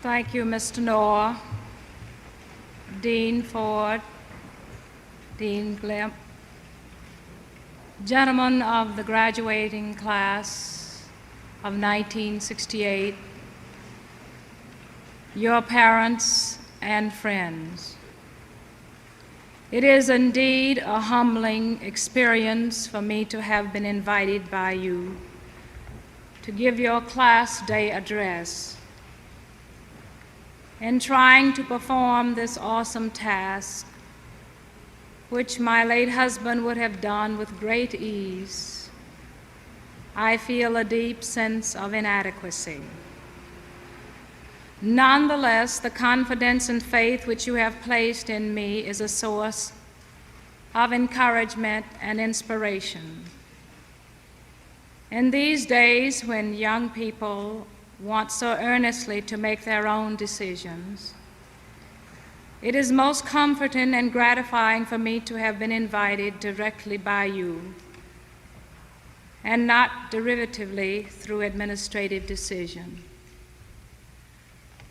Thank you, Mr. Knorr, Dean Ford, Dean Glimp, gentlemen of the graduating class of 1968, your parents and friends. It is indeed a humbling experience for me to have been invited by you to give your class day address. In trying to perform this awesome task, which my late husband would have done with great ease, I feel a deep sense of inadequacy. Nonetheless, the confidence and faith which you have placed in me is a source of encouragement and inspiration. In these days when young people want so earnestly to make their own decisions, it is most comforting and gratifying for me to have been invited directly by you and not derivatively through administrative decision.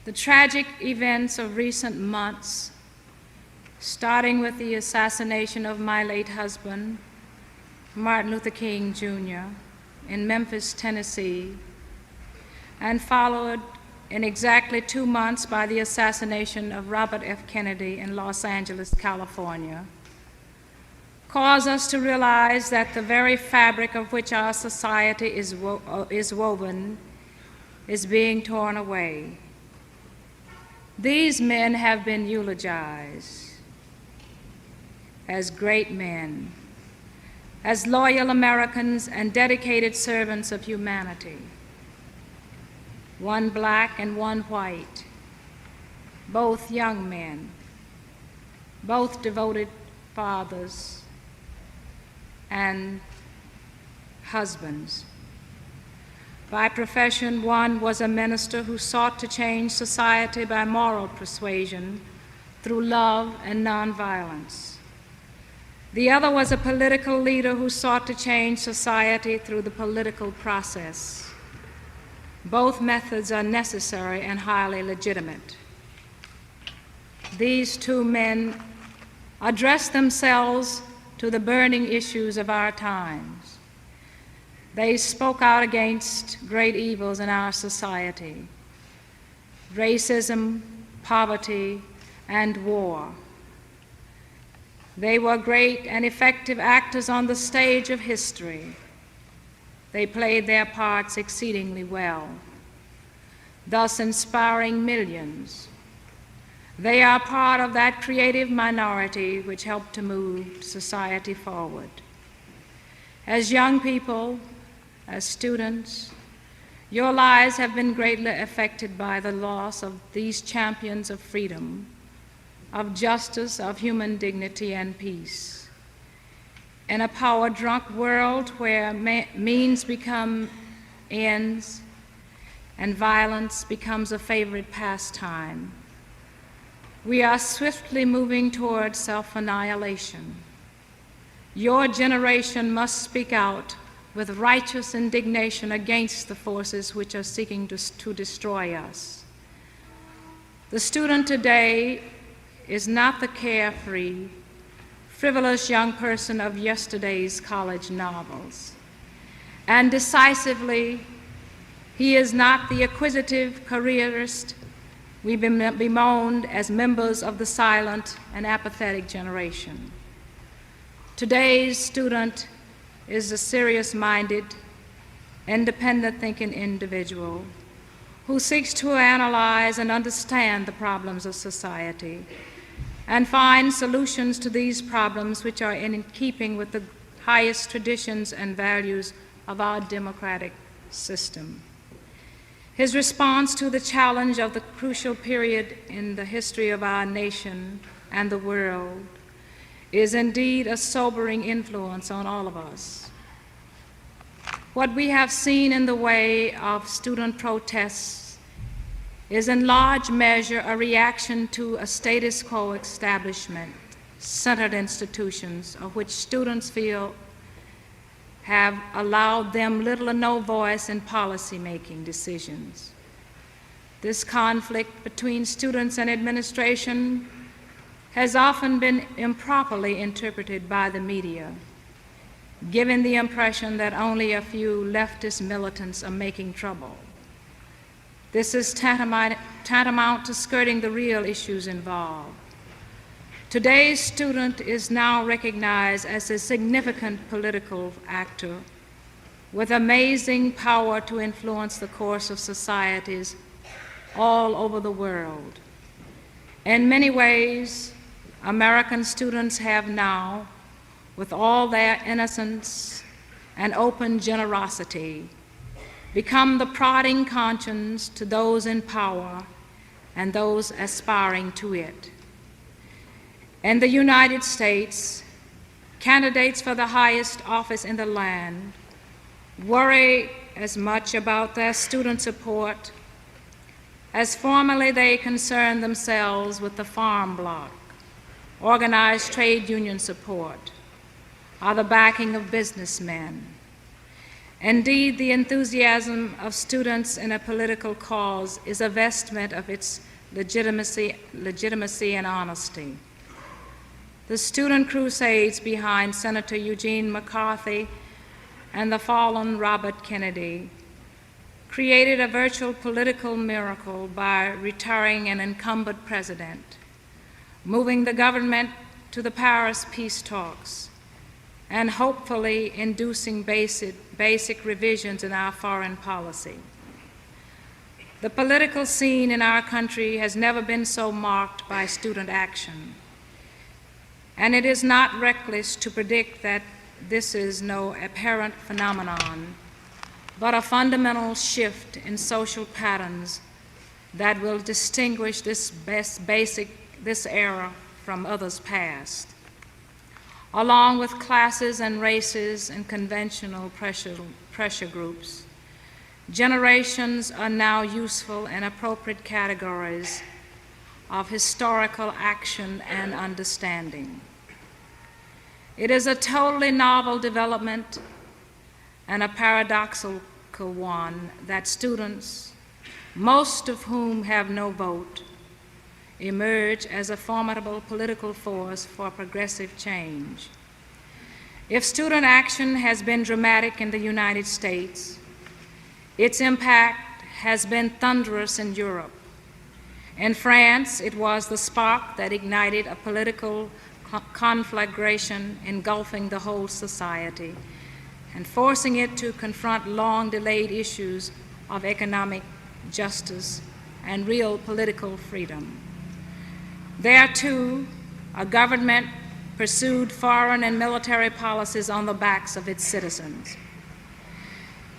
The tragic events of recent months, starting with the assassination of my late husband, Martin Luther King Jr., in Memphis, Tennessee, and followed in exactly 2 months by the assassination of Robert F. Kennedy in Los Angeles, California, cause us to realize that the very fabric of which our society is woven is being torn away. These men have been eulogized as great men, as loyal Americans and dedicated servants of humanity. One black and one white, both young men, both devoted fathers and husbands. By profession, one was a minister who sought to change society by moral persuasion through love and nonviolence. The other was a political leader who sought to change society through the political process. Both methods are necessary and highly legitimate. These two men addressed themselves to the burning issues of our times. They spoke out against great evils in our society: racism, poverty, and war. They were great and effective actors on the stage of history. They played their parts exceedingly well, thus inspiring millions. They are part of that creative minority which helped to move society forward. As young people, as students, your lives have been greatly affected by the loss of these champions of freedom, of justice, of human dignity and peace. In a power-drunk world where means become ends and violence becomes a favorite pastime, we are swiftly moving towards self-annihilation. Your generation must speak out with righteous indignation against the forces which are seeking to destroy us. The student today is not the carefree, frivolous young person of yesterday's college novels. And decisively, he is not the acquisitive careerist we bemoaned as members of the silent and apathetic generation. Today's student is a serious-minded, independent-thinking individual who seeks to analyze and understand the problems of society and find solutions to these problems which are in keeping with the highest traditions and values of our democratic system. His response to the challenge of the crucial period in the history of our nation and the world is indeed a sobering influence on all of us. What we have seen in the way of student protests is in large measure a reaction to a status quo establishment-centered institutions of which students feel have allowed them little or no voice in policy-making decisions. This conflict between students and administration has often been improperly interpreted by the media, giving the impression that only a few leftist militants are making trouble. This is tantamount to skirting the real issues involved. Today's student is now recognized as a significant political actor with amazing power to influence the course of societies all over the world. In many ways, American students have now, with all their innocence and open generosity, become the prodding conscience to those in power and those aspiring to it. In the United States, candidates for the highest office in the land worry as much about their student support as formerly they concerned themselves with the farm bloc, organized trade union support, or the backing of businessmen. Indeed, the enthusiasm of students in a political cause is a vestment of its legitimacy and honesty. The student crusades behind Senator Eugene McCarthy and the fallen Robert Kennedy created a virtual political miracle by retiring an incumbent president, moving the government to the Paris peace talks, and hopefully inducing basic revisions in our foreign policy. The political scene in our country has never been so marked by student action, and it is not reckless to predict that this is no apparent phenomenon, but a fundamental shift in social patterns that will distinguish this era from others past. Along with classes and races and conventional pressure groups, generations are now useful and appropriate categories of historical action and understanding. It is a totally novel development and a paradoxical one that students, most of whom have no vote, emerge as a formidable political force for progressive change. If student action has been dramatic in the United States, its impact has been thunderous in Europe. In France, it was the spark that ignited a political conflagration engulfing the whole society and forcing it to confront long-delayed issues of economic justice and real political freedom. There, too, a government pursued foreign and military policies on the backs of its citizens.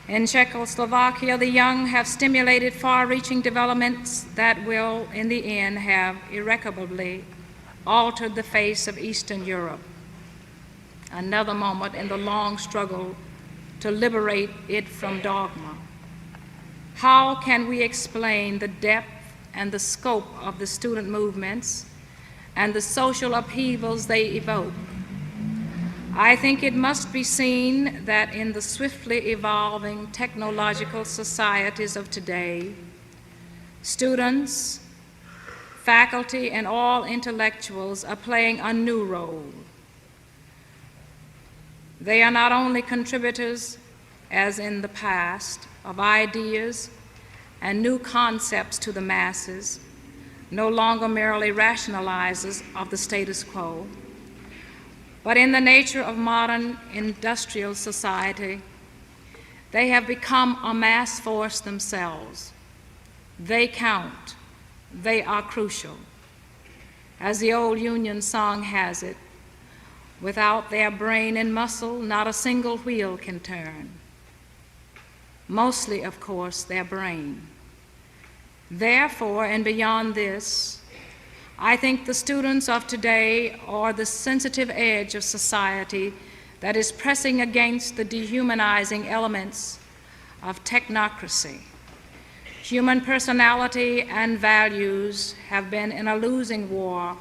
In Czechoslovakia, the young have stimulated far-reaching developments that will, in the end, have irrecoverably altered the face of Eastern Europe, another moment in the long struggle to liberate it from dogma. How can we explain the depth and the scope of the student movements and the social upheavals they evoke? I think it must be seen that in the swiftly evolving technological societies of today, students, faculty, and all intellectuals are playing a new role. They are not only contributors, as in the past, of ideas and new concepts to the masses, no longer merely rationalizers of the status quo, but in the nature of modern industrial society, they have become a mass force themselves. They count. They are crucial. As the old Union song has it, without their brain and muscle, not a single wheel can turn. Mostly, of course, their brain. Therefore, and beyond this, I think the students of today are the sensitive edge of society that is pressing against the dehumanizing elements of technocracy. Human personality and values have been in a losing war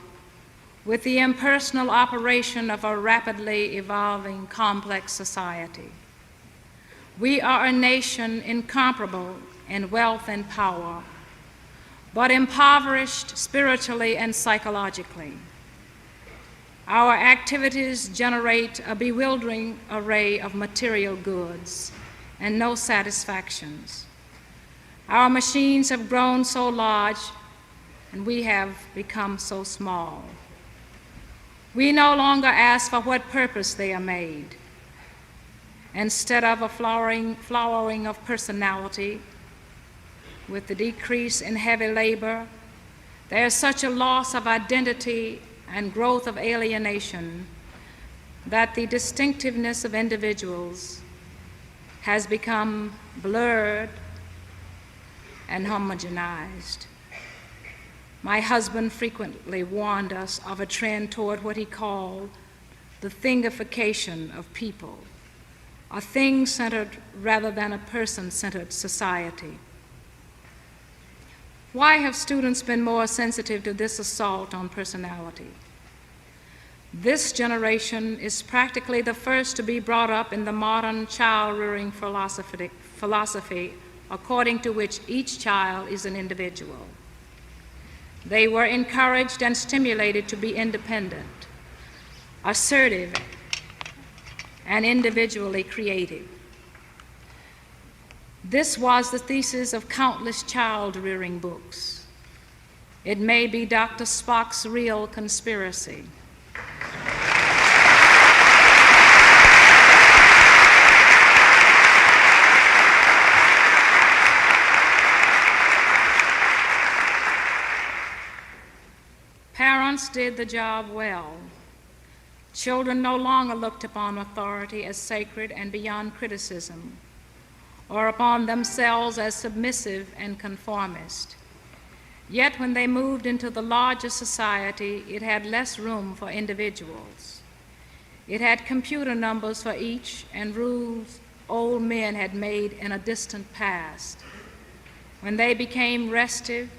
with the impersonal operation of a rapidly evolving, complex society. We are a nation incomparable in wealth and power, but impoverished spiritually and psychologically. Our activities generate a bewildering array of material goods and no satisfactions. Our machines have grown so large and we have become so small. We no longer ask for what purpose they are made. Instead of a flowering of personality, with the decrease in heavy labor, there is such a loss of identity and growth of alienation that the distinctiveness of individuals has become blurred and homogenized. My husband frequently warned us of a trend toward what he called the thingification of people, a thing-centered rather than a person-centered society. Why have students been more sensitive to this assault on personality? This generation is practically the first to be brought up in the modern child-rearing philosophy according to which each child is an individual. They were encouraged and stimulated to be independent, assertive, and individually creative. This was the thesis of countless child-rearing books. It may be Dr. Spock's real conspiracy. Parents did the job well. Children no longer looked upon authority as sacred and beyond criticism, or upon themselves as submissive and conformist. Yet when they moved into the larger society, it had less room for individuals. It had computer numbers for each and rules old men had made in a distant past. When they became restive,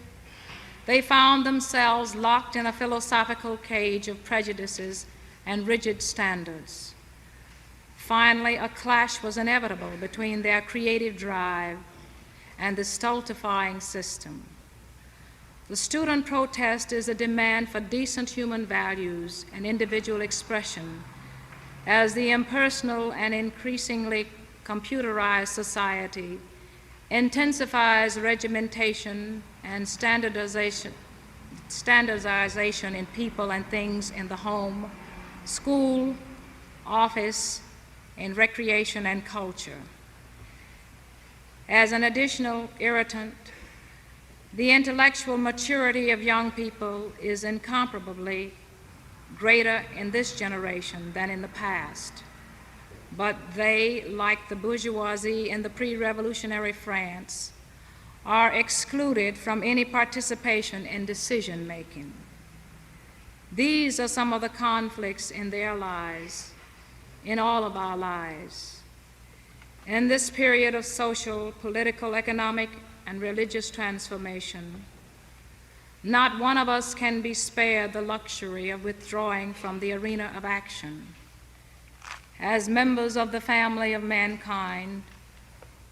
they found themselves locked in a philosophical cage of prejudices and rigid standards. Finally, a clash was inevitable between their creative drive and the stultifying system. The student protest is a demand for decent human values and individual expression as the impersonal and increasingly computerized society intensifies regimentation and standardization in people and things in the home, school, office, in recreation and culture. As an additional irritant, the intellectual maturity of young people is incomparably greater in this generation than in the past. But they, like the bourgeoisie in the pre-revolutionary France, are excluded from any participation in decision-making. These are some of the conflicts in their lives, in all of our lives. In this period of social, political, economic, and religious transformation, not one of us can be spared the luxury of withdrawing from the arena of action. As members of the family of mankind,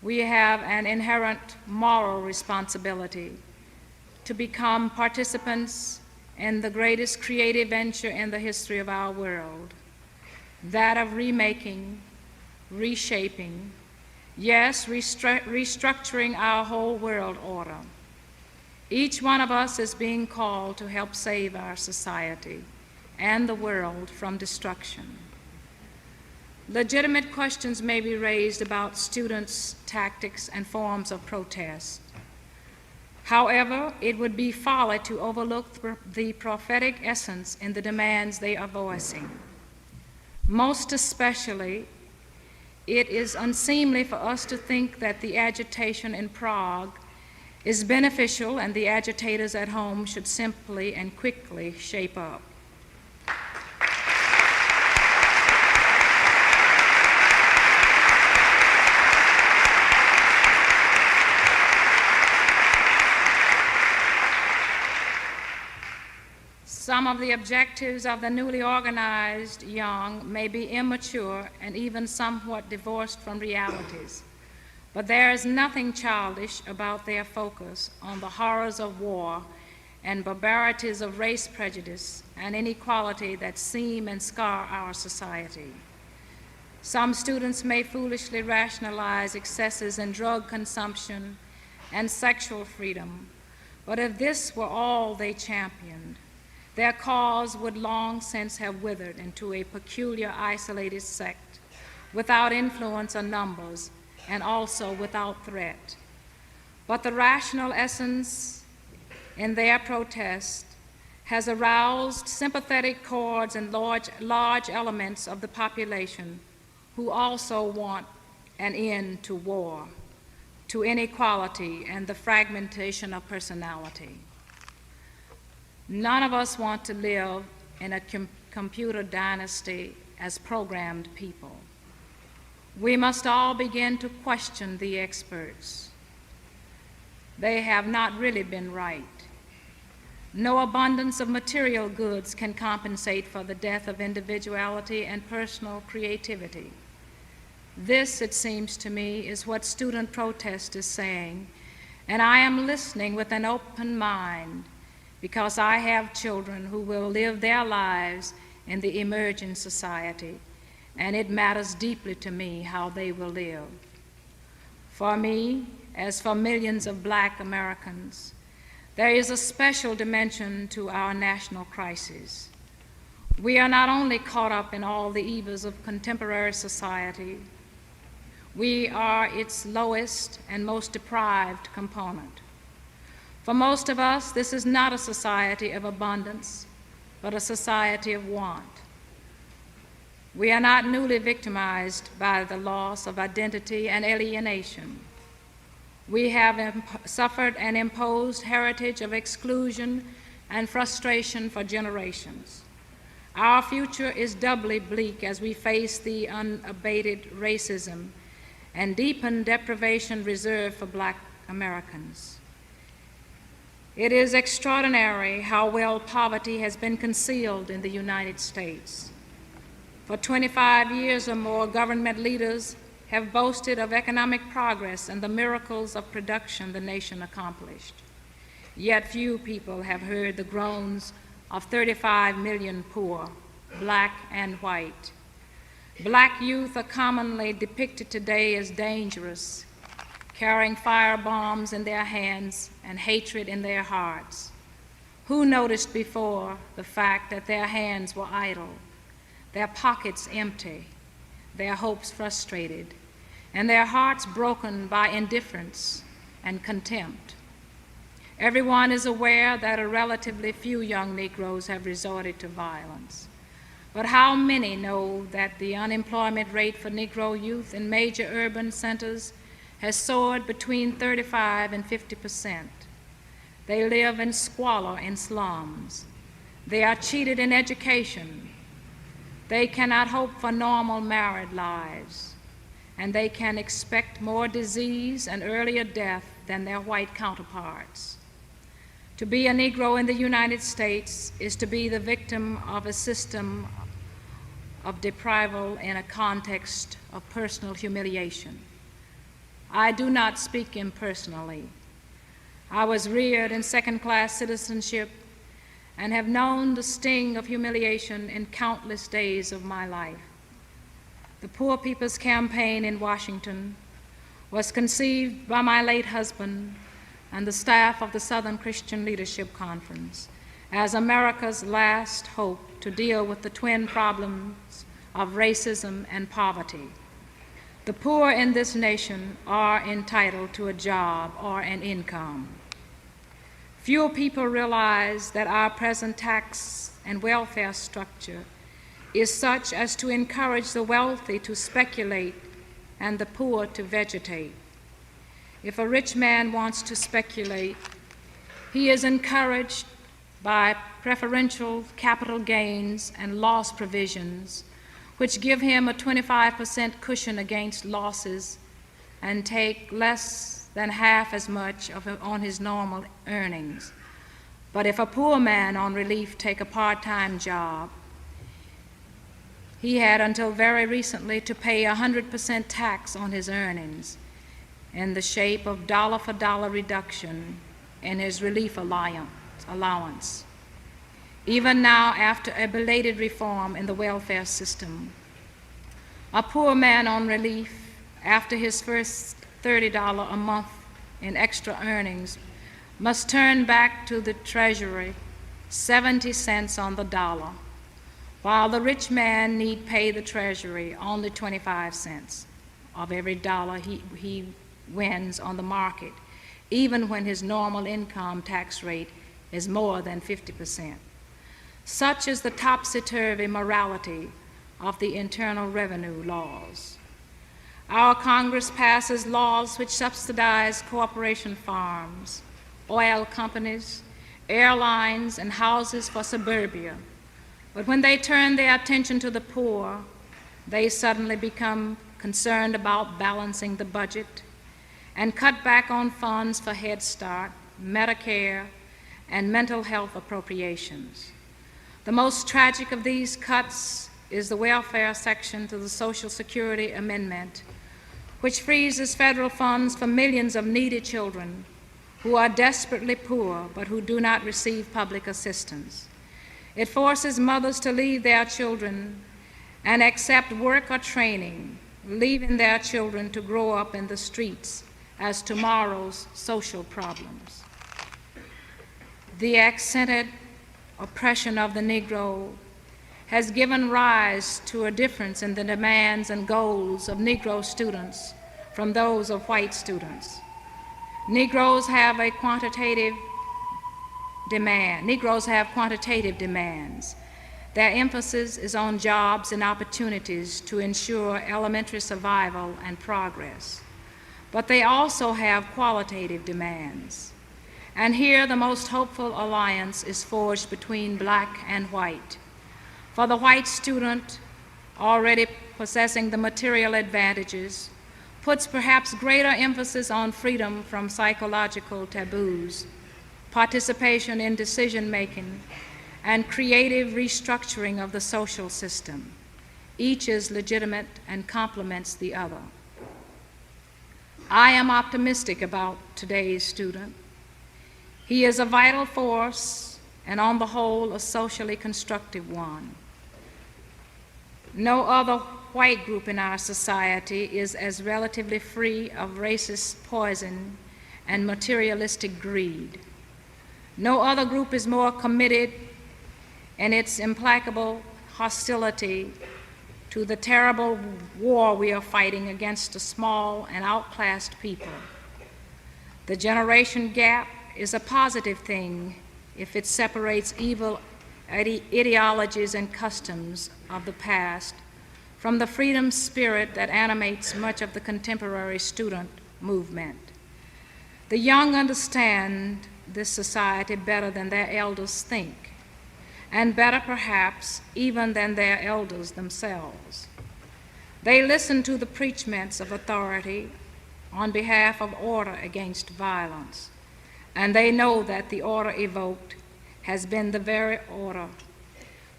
we have an inherent moral responsibility to become participants in the greatest creative venture in the history of our world, that of remaking, reshaping, yes, restructuring our whole world order. Each one of us is being called to help save our society and the world from destruction. Legitimate questions may be raised about students' tactics and forms of protest. However, it would be folly to overlook the prophetic essence in the demands they are voicing. Most especially, it is unseemly for us to think that the agitation in Prague is beneficial and the agitators at home should simply and quickly shape up. Some of the objectives of the newly organized young may be immature and even somewhat divorced from realities. But there is nothing childish about their focus on the horrors of war and barbarities of race prejudice and inequality that seam and scar our society. Some students may foolishly rationalize excesses in drug consumption and sexual freedom, but if this were all they championed, their cause would long since have withered into a peculiar isolated sect, without influence or numbers, and also without threat. But the rational essence in their protest has aroused sympathetic chords in large elements of the population who also want an end to war, to inequality, and the fragmentation of personality. None of us want to live in a computer dynasty as programmed people. We must all begin to question the experts. They have not really been right. No abundance of material goods can compensate for the death of individuality and personal creativity. This, it seems to me, is what student protest is saying, and I am listening with an open mind because I have children who will live their lives in the emerging society, and it matters deeply to me how they will live. For me, as for millions of Black Americans, there is a special dimension to our national crisis. We are not only caught up in all the evils of contemporary society, we are its lowest and most deprived component. For most of us, this is not a society of abundance, but a society of want. We are not newly victimized by the loss of identity and alienation. We have suffered an imposed heritage of exclusion and frustration for generations. Our future is doubly bleak as we face the unabated racism and deepened deprivation reserved for Black Americans. It is extraordinary how well poverty has been concealed in the United States. For 25 years or more, government leaders have boasted of economic progress and the miracles of production the nation accomplished. Yet few people have heard the groans of 35 million poor, Black and white. Black youth are commonly depicted today as dangerous, carrying firebombs in their hands and hatred in their hearts. Who noticed before the fact that their hands were idle, their pockets empty, their hopes frustrated, and their hearts broken by indifference and contempt? Everyone is aware that a relatively few young Negroes have resorted to violence. But how many know that the unemployment rate for Negro youth in major urban centers has soared between 35 and 50%? They live in squalor in slums. They are cheated in education. They cannot hope for normal married lives, and they can expect more disease and earlier death than their white counterparts. To be a Negro in the United States is to be the victim of a system of deprival in a context of personal humiliation. I do not speak impersonally. I was reared in second-class citizenship and have known the sting of humiliation in countless days of my life. The Poor People's Campaign in Washington was conceived by my late husband and the staff of the Southern Christian Leadership Conference as America's last hope to deal with the twin problems of racism and poverty. The poor in this nation are entitled to a job or an income. Few people realize that our present tax and welfare structure is such as to encourage the wealthy to speculate and the poor to vegetate. If a rich man wants to speculate, he is encouraged by preferential capital gains and loss provisions, which give him a 25% cushion against losses and take less than half as much on his normal earnings. But if a poor man on relief take a part-time job, he had until very recently to pay 100% tax on his earnings. in the shape of dollar-for-dollar reduction in his relief allowance. Even now, after a belated reform in the welfare system, a poor man on relief, after his first $30 a month in extra earnings, must turn back to the Treasury 70 cents on the dollar, while the rich man need pay the Treasury only 25 cents of every dollar he wins on the market, even when his normal income tax rate is more than 50%. Such is the topsy-turvy morality of the Internal Revenue laws. Our Congress passes laws which subsidize corporation farms, oil companies, airlines, and houses for suburbia. But when they turn their attention to the poor, they suddenly become concerned about balancing the budget and cut back on funds for Head Start, Medicare, and mental health appropriations. The most tragic of these cuts is the welfare section to the Social Security Amendment, which freezes federal funds for millions of needy children who are desperately poor but who do not receive public assistance. It forces mothers to leave their children and accept work or training, leaving their children to grow up in the streets as tomorrow's social problems. The accented oppression of the Negro has given rise to a difference in the demands and goals of Negro students from those of white students. Negroes have quantitative demands. Their emphasis is on jobs and opportunities to ensure elementary survival and progress. But they also have qualitative demands. And here the most hopeful alliance is forged between black and white. For the white student, already possessing the material advantages, puts perhaps greater emphasis on freedom from psychological taboos, participation in decision-making, and creative restructuring of the social system. Each is legitimate and complements the other. I am optimistic about today's student. He is a vital force and on the whole a socially constructive one. No other white group in our society is as relatively free of racist poison and materialistic greed. No other group is more committed in its implacable hostility to the terrible war we are fighting against a small and outclassed people. The generation gap is a positive thing if it separates evil ideologies and customs of the past from the freedom spirit that animates much of the contemporary student movement. The young understand this society better than their elders think, and better perhaps even than their elders themselves. They listen to the preachments of authority on behalf of order against violence, and they know that the order evoked has been the very order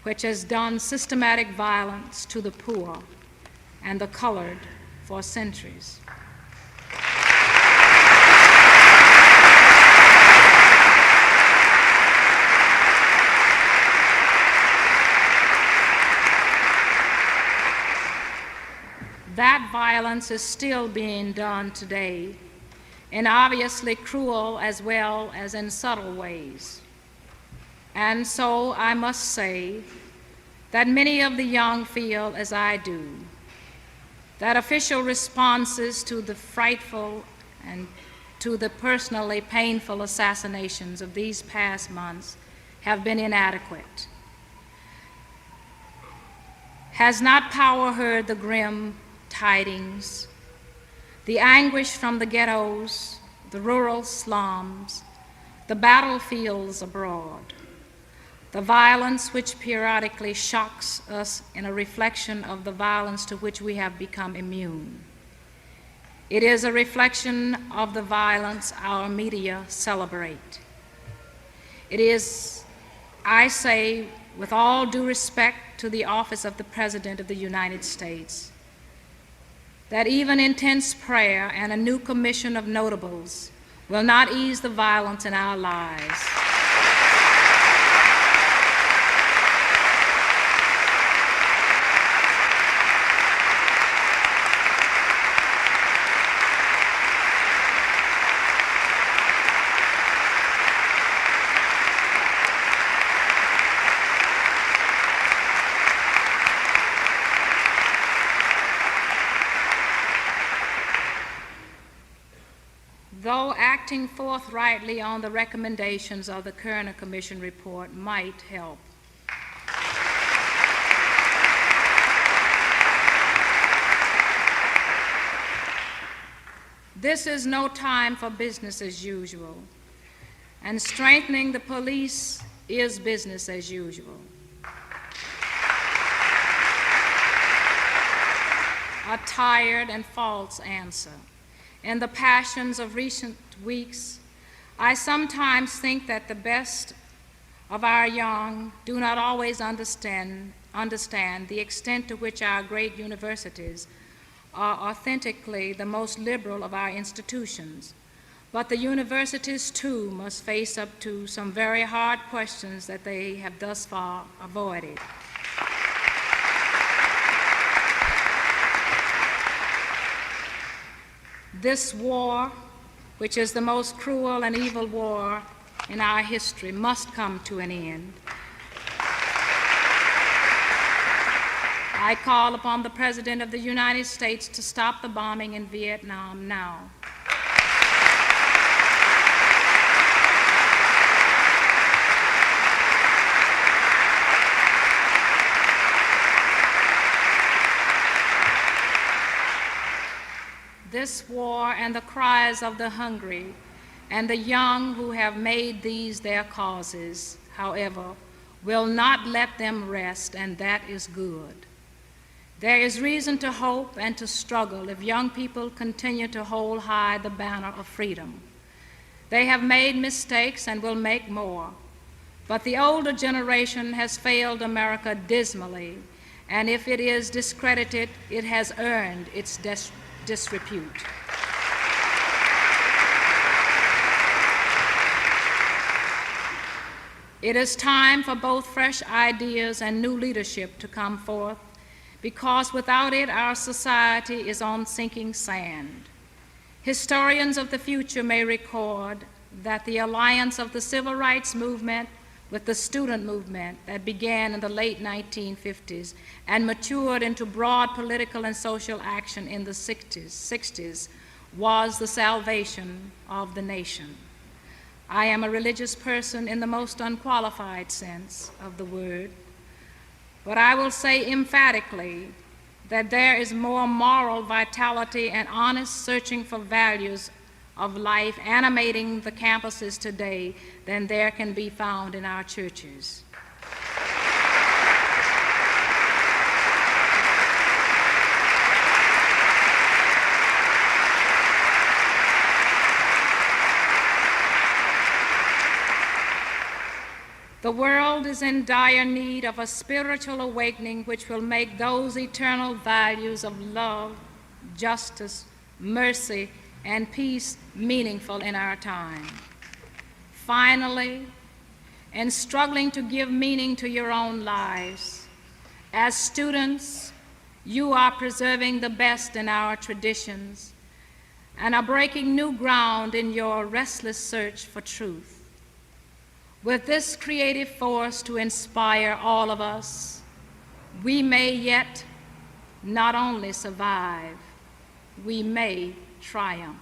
which has done systematic violence to the poor and the colored for centuries. That violence is still being done today in obviously cruel as well as in subtle ways. And so I must say that many of the young feel as I do, that official responses to the frightful and to the personally painful assassinations of these past months have been inadequate. Has not power heard the grim tidings, the anguish from the ghettos, the rural slums, the battlefields abroad, the violence which periodically shocks us in a reflection of the violence to which we have become immune? It is a reflection of the violence our media celebrate. It is, I say, with all due respect to the office of the President of the United States, that even intense prayer and a new commission of notables will not ease the violence in our lives. Though acting forthrightly on the recommendations of the Kerner Commission report might help, this is no time for business as usual, and strengthening the police is business as usual. A tired and false answer. In the passions of recent weeks, I sometimes think that the best of our young do not always understand the extent to which our great universities are authentically the most liberal of our institutions. But the universities, too, must face up to some very hard questions that they have thus far avoided. This war, which is the most cruel and evil war in our history, must come to an end. I call upon the President of the United States to stop the bombing in Vietnam now. This war and the cries of the hungry and the young who have made these their causes, however, will not let them rest, and that is good. There is reason to hope and to struggle if young people continue to hold high the banner of freedom. They have made mistakes and will make more, but the older generation has failed America dismally, and if it is discredited, it has earned its disrepute. It is time for both fresh ideas and new leadership to come forth, because without it, our society is on sinking sand. Historians of the future may record that the alliance of the civil rights movement with the student movement that began in the late 1950s and matured into broad political and social action in the 60s was the salvation of the nation. I am a religious person in the most unqualified sense of the word, but I will say emphatically that there is more moral vitality and honest searching for values of life animating the campuses today than there can be found in our churches. The world is in dire need of a spiritual awakening which will make those eternal values of love, justice, mercy, and peace meaningful in our time. Finally, in struggling to give meaning to your own lives, as students, you are preserving the best in our traditions and are breaking new ground in your restless search for truth. With this creative force to inspire all of us, we may yet not only survive, we may triumph.